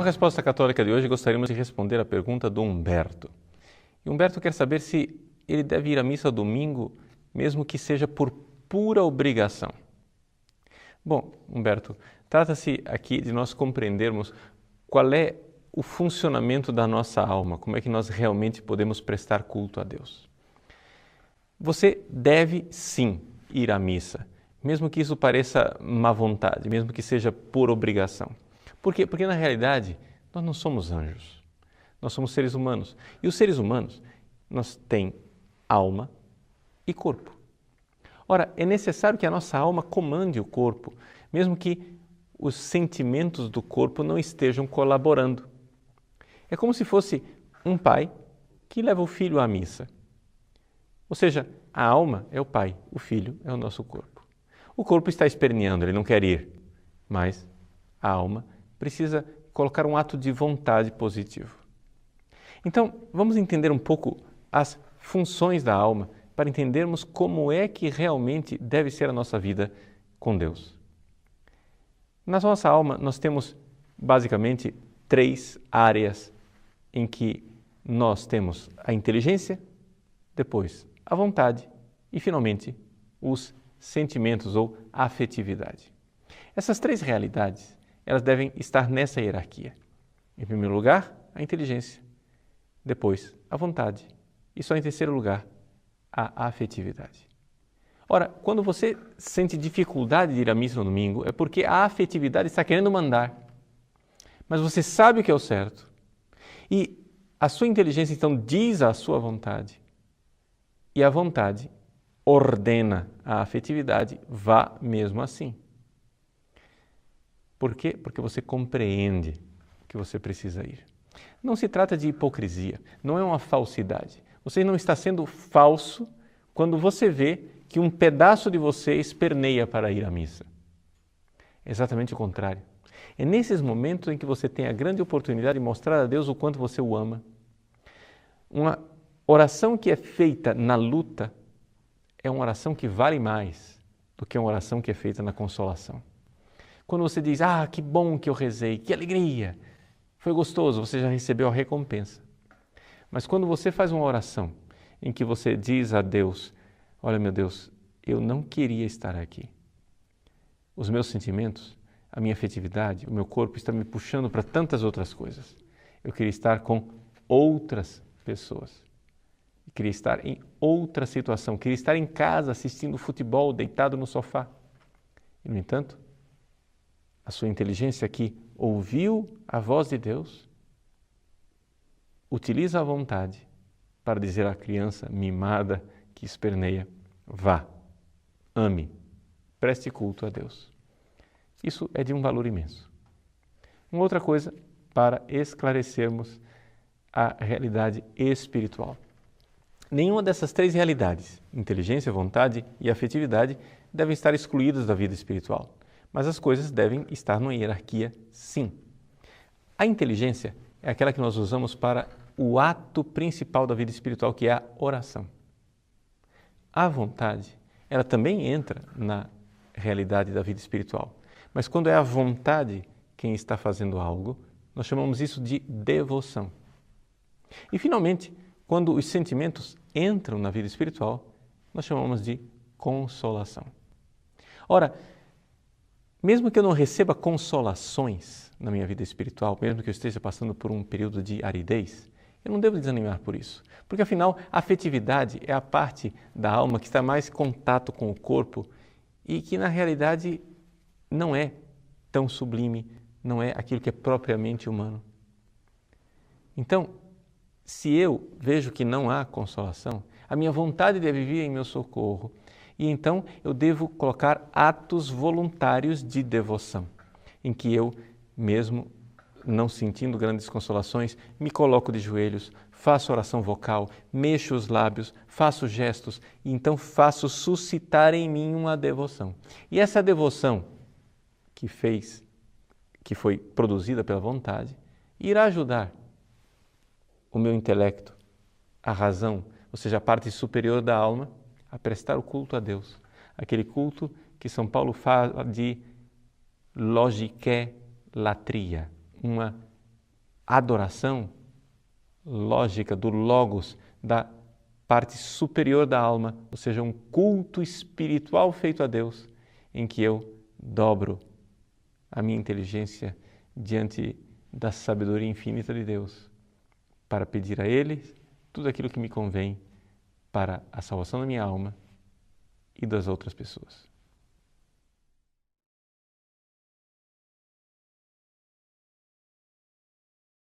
Resposta Católica de hoje, gostaríamos de responder a pergunta do Humberto. E Humberto quer saber se ele deve ir à missa domingo, mesmo que seja por pura obrigação. Bom, Humberto, trata-se aqui de nós compreendermos qual é o funcionamento da nossa alma, como é que nós realmente podemos prestar culto a Deus. Você deve sim ir à missa, mesmo que isso pareça má vontade, mesmo que seja por obrigação. Por quê? Porque na realidade nós não somos anjos, nós somos seres humanos. E os seres humanos, nós têm alma e corpo. Ora, é necessário que a nossa alma comande o corpo, mesmo que os sentimentos do corpo não estejam colaborando. É como se fosse um pai que leva o filho à missa. Ou seja, a alma é o pai, o filho é o nosso corpo. O corpo está esperneando, ele não quer ir, mas a alma precisa colocar um ato de vontade positivo. Então, vamos entender um pouco as funções da alma para entendermos como é que realmente deve ser a nossa vida com Deus. Na nossa alma, nós temos basicamente 3 áreas em que nós temos a inteligência, depois a vontade e, finalmente, os sentimentos ou afetividade. Essas 3 realidades, elas devem estar nessa hierarquia. Em primeiro lugar, a inteligência, depois a vontade e só em terceiro lugar, a afetividade. Ora, quando você sente dificuldade de ir à missa no domingo, é porque a afetividade está querendo mandar, mas você sabe o que é o certo e a sua inteligência então diz a sua vontade e a vontade ordena a afetividade, vá mesmo assim. Por quê? Porque você compreende que você precisa ir. Não se trata de hipocrisia, não é uma falsidade. Você não está sendo falso quando você vê que um pedaço de você esperneia para ir à missa. É exatamente o contrário. É nesses momentos em que você tem a grande oportunidade de mostrar a Deus o quanto você o ama. Uma oração que é feita na luta é uma oração que vale mais do que uma oração que é feita na consolação. Quando você diz, que bom que eu rezei, que alegria, foi gostoso, você já recebeu a recompensa. Mas quando você faz uma oração em que você diz a Deus, olha meu Deus, eu não queria estar aqui. Os meus sentimentos, a minha afetividade, o meu corpo está me puxando para tantas outras coisas. Eu queria estar com outras pessoas. Eu queria estar em outra situação. Eu queria estar em casa assistindo futebol, deitado no sofá. E, no entanto, a sua inteligência aqui ouviu a voz de Deus, utiliza a vontade para dizer à criança mimada que esperneia, vá, ame, preste culto a Deus. Isso é de um valor imenso. Uma outra coisa para esclarecermos a realidade espiritual. Nenhuma dessas 3 realidades, inteligência, vontade e afetividade, devem estar excluídas da vida espiritual. Mas as coisas devem estar numa hierarquia, sim. A inteligência é aquela que nós usamos para o ato principal da vida espiritual, que é a oração. A vontade, ela também entra na realidade da vida espiritual. Mas quando é a vontade quem está fazendo algo, nós chamamos isso de devoção. E, finalmente, quando os sentimentos entram na vida espiritual, nós chamamos de consolação. Ora, mesmo que eu não receba consolações na minha vida espiritual, mesmo que eu esteja passando por um período de aridez, eu não devo desanimar por isso. Porque, afinal, a afetividade é a parte da alma que está mais em contato com o corpo e que, na realidade, não é tão sublime, não é aquilo que é propriamente humano. Então, se eu vejo que não há consolação, a minha vontade deve vir em meu socorro. E então eu devo colocar atos voluntários de devoção, em que eu, mesmo não sentindo grandes consolações, me coloco de joelhos, faço oração vocal, mexo os lábios, faço gestos e então faço suscitar em mim uma devoção. E essa devoção que foi produzida pela vontade, irá ajudar o meu intelecto, a razão, ou seja, a parte superior da alma, a prestar o culto a Deus. Aquele culto que São Paulo fala de logique latria, uma adoração lógica do logos, da parte superior da alma, ou seja, um culto espiritual feito a Deus, em que eu dobro a minha inteligência diante da sabedoria infinita de Deus, para pedir a Ele tudo aquilo que me convém para a salvação da minha alma e das outras pessoas.